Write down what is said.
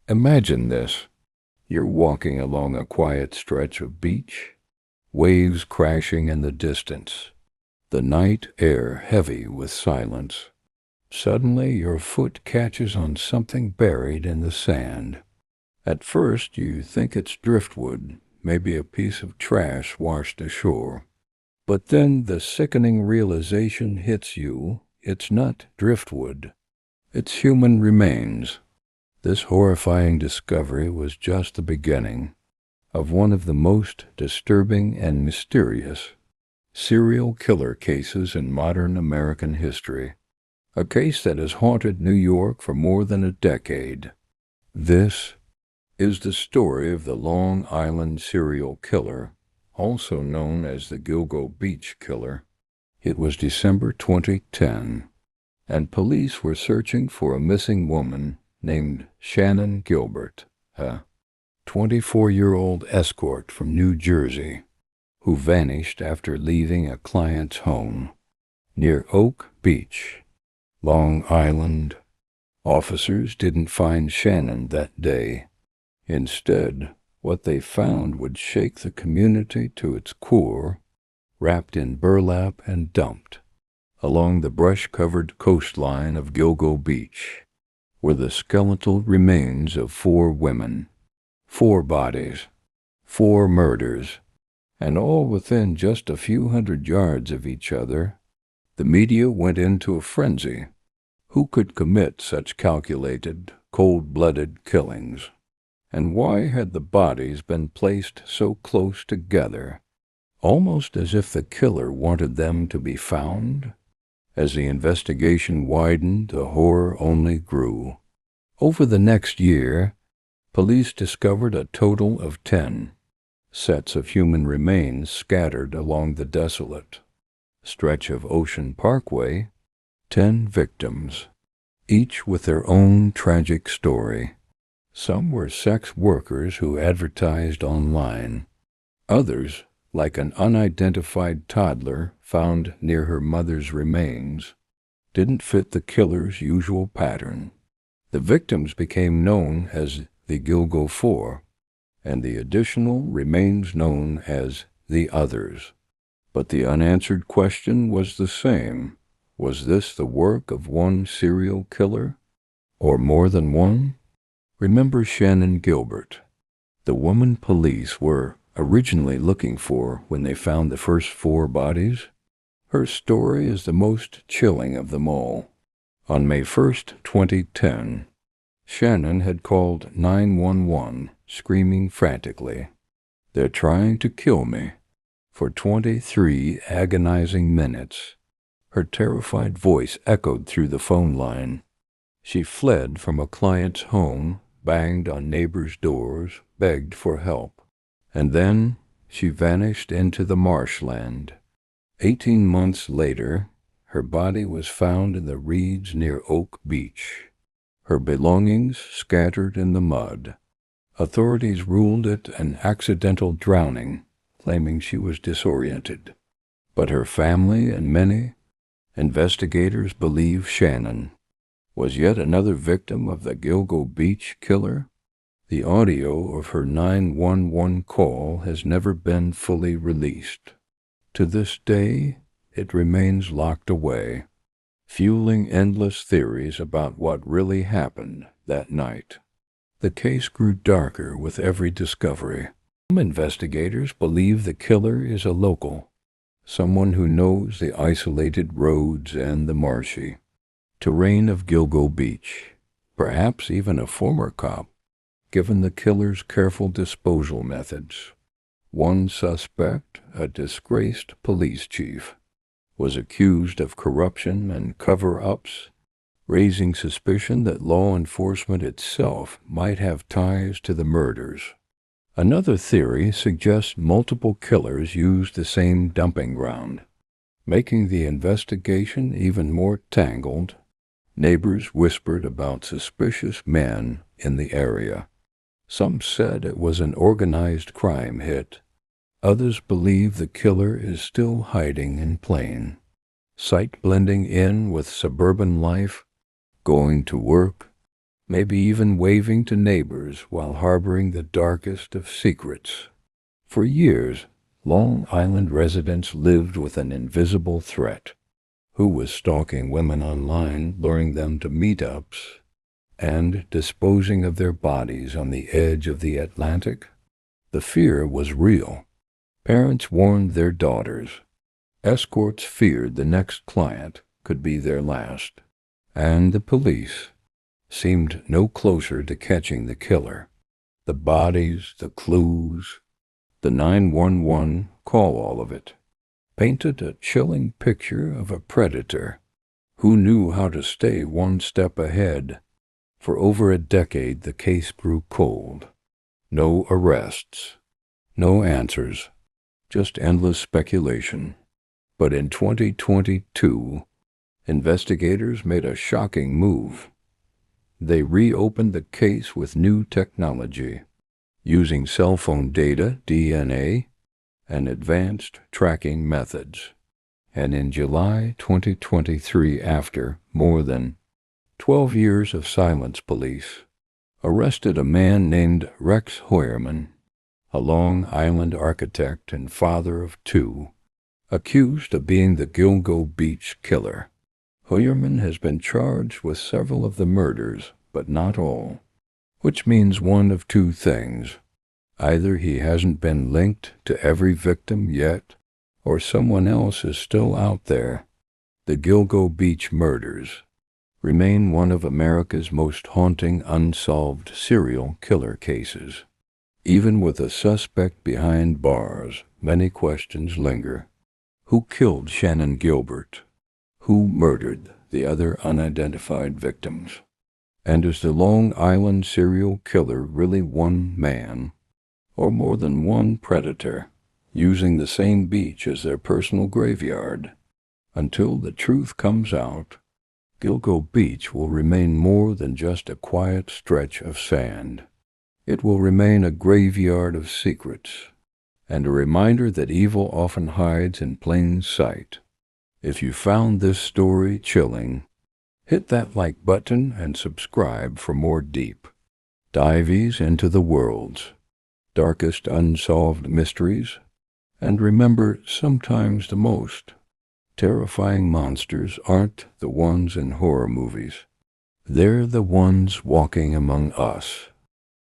Imagine this. You're walking along a quiet stretch of beach, waves crashing in the distance, the night air heavy with silence. Suddenly, your foot catches on something buried in the sand. At first, you think it's driftwood, maybe a piece of trash washed ashore. But then the sickening realization hits you, it's not driftwood, it's human remains. This horrifying discovery was just the beginning of one of the most disturbing and mysterious serial killer cases in modern American history, a case that has haunted New York for more than a decade. This is the story of the Long Island serial killer, also known as the Gilgo Beach Killer. It was December 2010, and police were searching for a missing woman named Shannan Gilbert, a 24-year-old escort from New Jersey, who vanished after leaving a client's home near Oak Beach, Long Island. Officers didn't find Shannan that day. Instead, what they found would shake the community to its core, wrapped in burlap and dumped along the brush-covered coastline of Gilgo Beach were the skeletal remains of 4 women, 4 bodies, 4 murders, and all within just a few hundred yards of each other. The media went into a frenzy. Who could commit such calculated, cold-blooded killings? And why had the bodies been placed so close together, almost as if the killer wanted them to be found? As the investigation widened, the horror only grew. Over the next year, police discovered a total of 10 sets of human remains scattered along the desolate stretch of Ocean Parkway, 10 victims, each with their own tragic story. Some were sex workers who advertised online. Others, like an unidentified toddler found near her mother's remains, didn't fit the killer's usual pattern. The victims became known as the Gilgo Four, and the additional remains known as the others. But the unanswered question was the same. Was this the work of one serial killer, or more than one? Remember Shannan Gilbert, the woman police were originally looking for when they found the first 4 bodies? Her story is the most chilling of them all. On May 1st, 2010, Shannan had called 911, screaming frantically, "They're trying to kill me," for 23 agonizing minutes. Her terrified voice echoed through the phone line. She fled from a client's home, banged on neighbors' doors, begged for help. And then she vanished into the marshland. 18 months later, her body was found in the reeds near Oak Beach, her belongings scattered in the mud. Authorities ruled it an accidental drowning, claiming she was disoriented. But her family and many investigators believe Shannan was yet another victim of the Gilgo Beach killer. The audio of her 911 call has never been fully released. To this day, it remains locked away, fueling endless theories about what really happened that night. The case grew darker with every discovery. Some investigators believe the killer is a local, someone who knows the isolated roads and the marshy terrain of Gilgo Beach, perhaps even a former cop, given the killer's careful disposal methods. One suspect, a disgraced police chief, was accused of corruption and cover-ups, raising suspicion that law enforcement itself might have ties to the murders. Another theory suggests multiple killers used the same dumping ground, making the investigation even more tangled. Neighbors whispered about suspicious men in the area. Some said it was an organized crime hit. Others believe the killer is still hiding in plain sight, blending in with suburban life, going to work, maybe even waving to neighbors while harboring the darkest of secrets. For years, Long Island residents lived with an invisible threat. Who was stalking women online, luring them to meetups, and disposing of their bodies on the edge of the Atlantic? The fear was real. Parents warned their daughters. Escorts feared the next client could be their last. And the police seemed no closer to catching the killer. The bodies, the clues, the 911 call, all of it painted a chilling picture of a predator who knew how to stay one step ahead. For over a decade, the case grew cold. No arrests, no answers, just endless speculation. But in 2022, investigators made a shocking move. They reopened the case with new technology, using cell phone data, DNA, and advanced tracking methods. And in July 2023, after more than 12 years of silence, police arrested a man named Rex Hoyerman, a Long Island architect and father of two, accused of being the Gilgo Beach killer. Hoyerman has been charged with several of the murders, but not all, which means one of two things. Either he hasn't been linked to every victim yet, or someone else is still out there. The Gilgo Beach murders remain one of America's most haunting unsolved serial killer cases. Even with a suspect behind bars, many questions linger. Who killed Shannon Gilbert? Who murdered the other unidentified victims? And is the Long Island serial killer really one man, or more than one predator, using the same beach as their personal graveyard? Until the truth comes out, Gilgo Beach will remain more than just a quiet stretch of sand. It will remain a graveyard of secrets, and a reminder that evil often hides in plain sight. If you found this story chilling, hit that like button and subscribe for more deep dives into the world's darkest unsolved mysteries. And remember, sometimes the most terrifying monsters aren't the ones in horror movies. They're the ones walking among us.